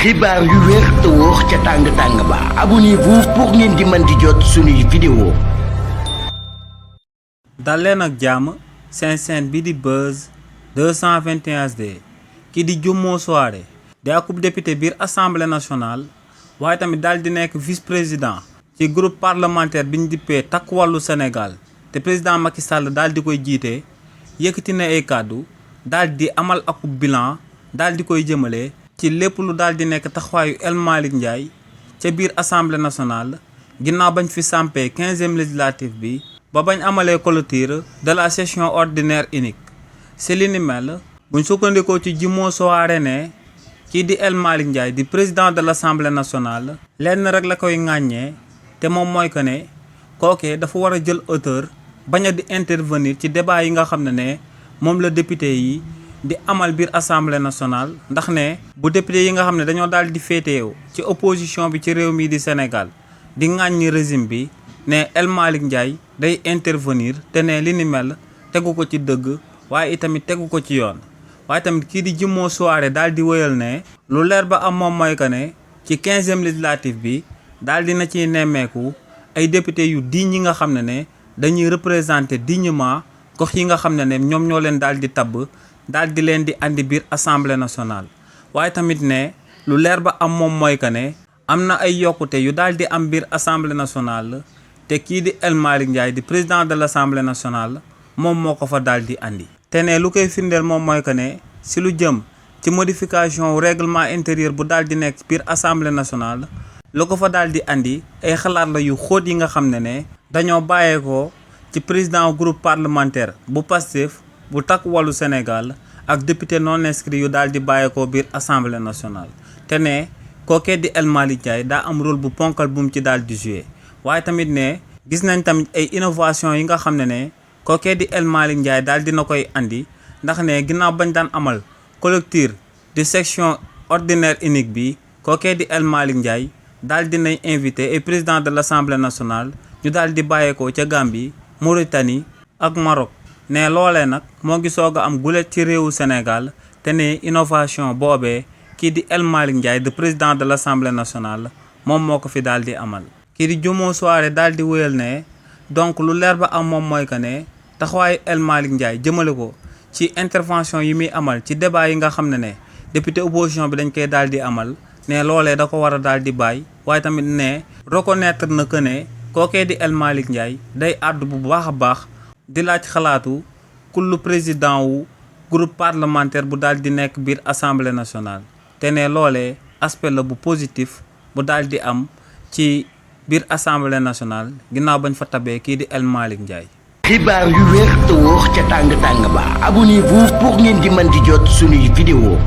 xibaar yu wér te wóor ca tàng ba abonnez-vous pour ngeen di mën di jot suñuy vidéo. dal leen ak jàmm seen chaîne bi di Buzz 221 HD ki di Diomo Souaré di akub député biir assemblée nationale waaye tamit daal di nekk vice président ci groupe parlementaire bi ñu dippee Takku Wallu Sénégal te président Macky Sall daal di koy jiite yëkkati na ay kàddu daal di amal akub bilan daal di koy jëmale ci lépp lu daal di nekk taxawaayu El Malick Ndiaye ca biir assemblée nationale ginnaaw bañ fi sampee 15e législative bi ba bañ amalee clôture de la session ordinaire unique si li ni mel buñ sukkandikoo ci Diomo Souaré ne kii di El Malick Ndiaye di président de l' assemblée nationale lenn rek la koy ŋàññee te moom mooy que ne kookee dafa war a jël hauteur bañ a di intervenir ci débat yi nga xam ne moom la député yi di amal biir assemblée nationale ndax ne bu député yi nga xam ne dañoo daal di féeteew ci opposition bi ci réew mi di Sénégal di ŋàññi régime bi ne El Malick Ndiaye day intervenir te ne li ni mel tegu ko ci dëgg waaye itamit tegu ko ci yoon waaye tamit kii di Diomo Souaré daal di wëyal ne lu leer ba am moom mooy que ne ci 15e législative bi daal dina ciy nemmeeku ay député yu digne yi nga xam ne dañuy représenter dignement gox yi nga xam ne ñoom ñoo leen daal di tabb daal di leen di andi biir assemblée nationale waaye tamit ne lu leer ba am moom mooy que ne am na ay yokkute yu daal di am biir assemblée nationale te kii di El Malick Ndiaye di président de l' assemblée nationale moom moo ko fa daal di andi. te ne lu koy firndeel moom mooy que ne si lu jëm ci modification règlement intérieur bu daal di nekk biir assemblée nationale lu ko fa daal di andi ay xalaat la yu xóot yi nga xam ne dañoo bàyyeekoo ci président groupe parlementaire bu Pastef bu Takku Wallu Sénégal ak député non inscrit yu daal di bàyyeekoo biir assemblée nationale te ne kookee di El Malick Ndiaye daa am rôle bu ponkal bu mu ci daal di joué waaye tamit ne gis nañ tamit ay innovation yi nga xam ne kookee di El Malick Ndiaye daal dina koy andi ndax ne ginnaaw bañ daan amal clôture de section ordinaire unique bi kookee di El Malick Ndiaye daal dinay invité et président de l' assemblée nationale ñu daal di bàyyeekoo ca Gambie Mauritanie ak Maroc ne loolee nag moo ngi soog a am gulet ci réewu Sénégal te ne innovation boobee kii di El Malick Ndiaye de président de l' assemblée nationale moom moo ko fi daal di amal. kii di Diomo Souaré daal di wéyal ne donc lu leer ba am moom mooy que ne taxawaayu El Malick Ndiaye jëmale ko ci intervention yi muy amal ci débat yi nga xam ne député opposition bi dañ koy daal di amal ne loolee da ko war a daal di bàyyi waaye tamit ne reconnaître na que ne kookee di El Malick Ndiaye day àddu bu baax a baax di laaj xalaatu kullu président wu groupe parlementaire bu daal di nekk biir assemblée nationale te ne loolee aspect la bu positif bu daal di am ci biir assemblée nationale ginnaaw bañ fa tabee kii di El Malick Ndiaye. xibaar yu wér te wóor ca tàng ba abonnez-vous pour ngeen di mën di jot suñuy vidéo.